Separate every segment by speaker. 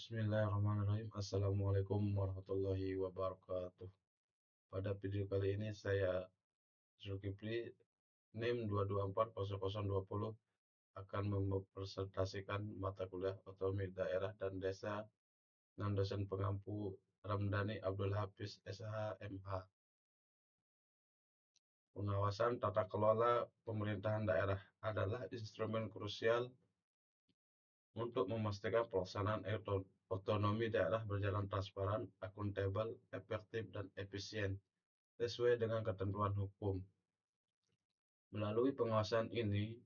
Speaker 1: Bismillahirrahmanirrahim. Assalamualaikum warahmatullahi wabarakatuh. Pada video kali ini saya Zulkifli NIM 2240020 akan mempresentasikan mata kuliah otonomi daerah dan desa dengan dosen pengampu Ramdhani Abdul Hafiz SH.MH. Pengawasan tata kelola pemerintahan daerah adalah instrumen krusial untuk memastikan pelaksanaan otonomi daerah berjalan transparan, akuntabel, efektif, dan efisien sesuai dengan ketentuan hukum. Melalui pengawasan ini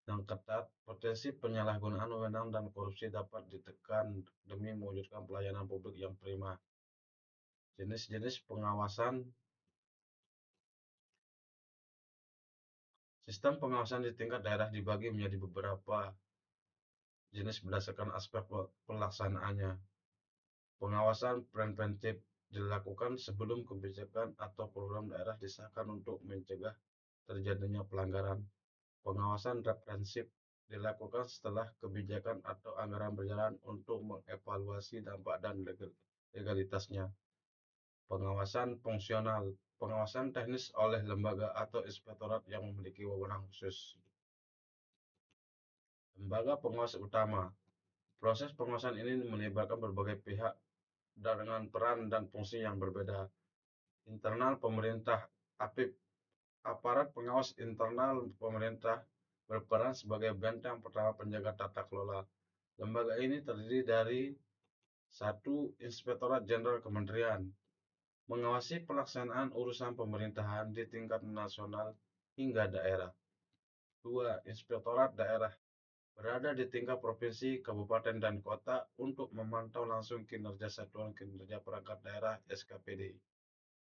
Speaker 1: yang ketat, potensi penyalahgunaan wewenang dan korupsi dapat ditekan demi mewujudkan pelayanan publik yang prima. Jenis-jenis pengawasan. Sistem pengawasan di tingkat daerah dibagi menjadi beberapa jenis berdasarkan aspek pelaksanaannya. Pengawasan preventif dilakukan sebelum kebijakan atau program daerah disahkan untuk mencegah terjadinya pelanggaran. Pengawasan represif dilakukan setelah kebijakan atau anggaran berjalan untuk mengevaluasi dampak dan legalitasnya. Pengawasan fungsional, pengawasan teknis oleh lembaga atau inspektorat yang memiliki wewenang khusus. Lembaga pengawas utama. Proses pengawasan ini melibatkan berbagai pihak dengan peran dan fungsi yang berbeda. Internal pemerintah, APIP, aparat pengawas internal pemerintah, berperan sebagai benteng pertama penjaga tata kelola. Lembaga ini terdiri dari 1. Inspektorat Jenderal Kementerian, mengawasi pelaksanaan urusan pemerintahan di tingkat nasional hingga daerah. 2. Inspektorat Daerah, berada di tingkat provinsi, kabupaten, dan kota untuk memantau langsung kinerja satuan kinerja perangkat daerah SKPD.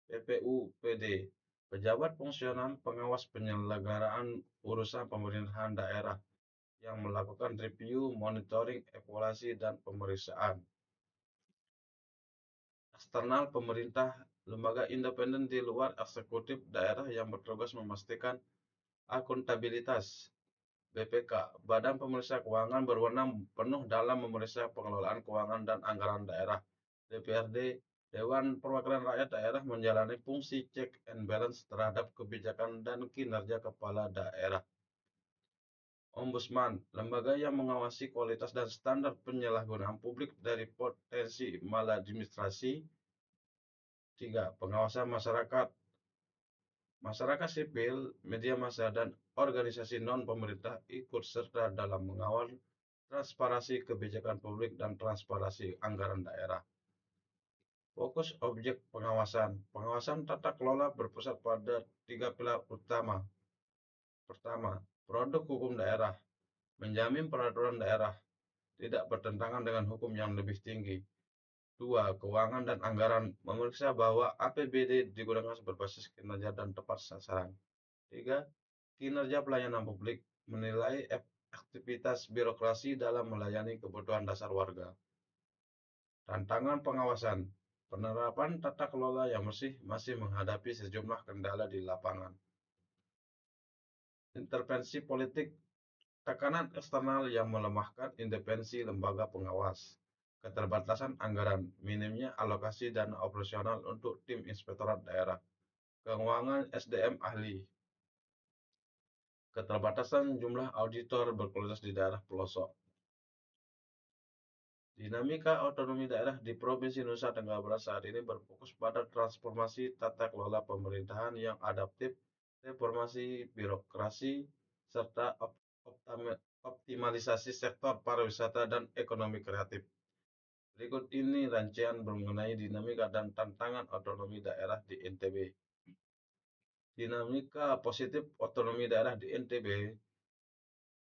Speaker 1: PPU-PD, pejabat fungsional pengawas penyelenggaraan urusan pemerintahan daerah yang melakukan review, monitoring, evaluasi, dan pemeriksaan. Eksternal pemerintah, lembaga independen di luar eksekutif daerah yang bertugas memastikan akuntabilitas. BPK, Badan Pemeriksa Keuangan, berwenang penuh dalam memeriksa pengelolaan keuangan dan anggaran daerah. DPRD, Dewan Perwakilan Rakyat Daerah, menjalani fungsi check and balance terhadap kebijakan dan kinerja kepala daerah. Ombudsman, lembaga yang mengawasi kualitas dan standar penyalahgunaan publik dari potensi maladministrasi. 3. Pengawasan masyarakat. Masyarakat sipil, media massa, dan organisasi non-pemerintah ikut serta dalam mengawal transparansi kebijakan publik dan transparansi anggaran daerah. Fokus objek pengawasan. Pengawasan tata kelola berpusat pada 3 pilar utama. Pertama, produk hukum daerah. Menjamin peraturan daerah tidak bertentangan dengan hukum yang lebih tinggi. 2. Keuangan dan anggaran, memeriksa bahwa APBD digunakan berbasis kinerja dan tepat sasaran. 3. Kinerja pelayanan publik, menilai aktivitas birokrasi dalam melayani kebutuhan dasar warga. Tantangan pengawasan, penerapan tata kelola yang masih menghadapi sejumlah kendala di lapangan. Intervensi politik, tekanan eksternal yang melemahkan independensi lembaga pengawas. Keterbatasan anggaran, minimnya alokasi dana operasional untuk tim inspektorat daerah. Keuangan SDM ahli. Keterbatasan jumlah auditor berkualitas di daerah pelosok. Dinamika otonomi daerah di Provinsi Nusa Tenggara Barat saat ini berfokus pada transformasi tata kelola pemerintahan yang adaptif, reformasi birokrasi, serta optimalisasi sektor pariwisata dan ekonomi kreatif. Berikut ini rangkaian mengenai dinamika dan tantangan otonomi daerah di NTB. Dinamika positif otonomi daerah di NTB,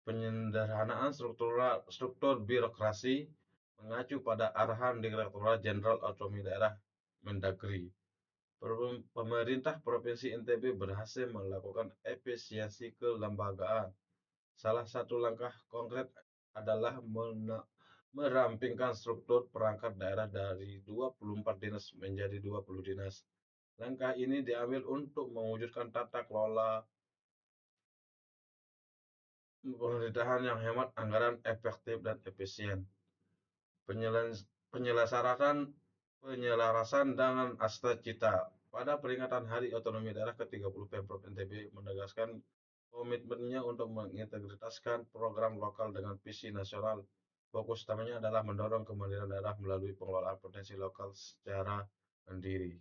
Speaker 1: penyederhanaan struktur birokrasi mengacu pada arahan Direktorat Jenderal Otonomi Daerah Mendagri. Pemerintah Provinsi NTB berhasil melakukan efisiensi kelembagaan. Salah satu langkah konkret adalah merampingkan struktur perangkat daerah dari 24 dinas menjadi 20 dinas. Langkah ini diambil untuk mewujudkan tata kelola pemerintahan yang hemat anggaran, efektif, dan efisien. penyelarasan dengan Asta Cita. Pada peringatan Hari Otonomi Daerah ke-30, Pemprov NTB menegaskan komitmennya untuk mengintegrasikan program lokal dengan visi nasional. Fokus utamanya adalah mendorong kemandirian daerah melalui pengelolaan potensi lokal secara mandiri.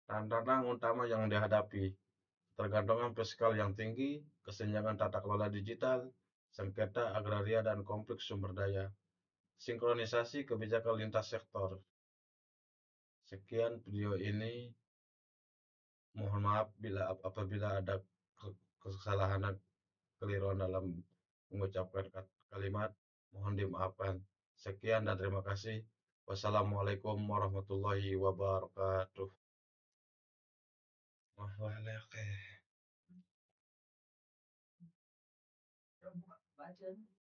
Speaker 1: Tantangan utama yang dihadapi: ketergantungan fiskal yang tinggi, kesenjangan tata kelola digital, sengketa agraria dan konflik sumber daya, sinkronisasi kebijakan lintas sektor. Sekian video ini. Mohon maaf apabila ada kesalahan dan keliruan dalam mengucapkan kalimat. Mohon dimaafkan. Sekian dan terima kasih. Wassalamualaikum warahmatullahi wabarakatuh. Wah,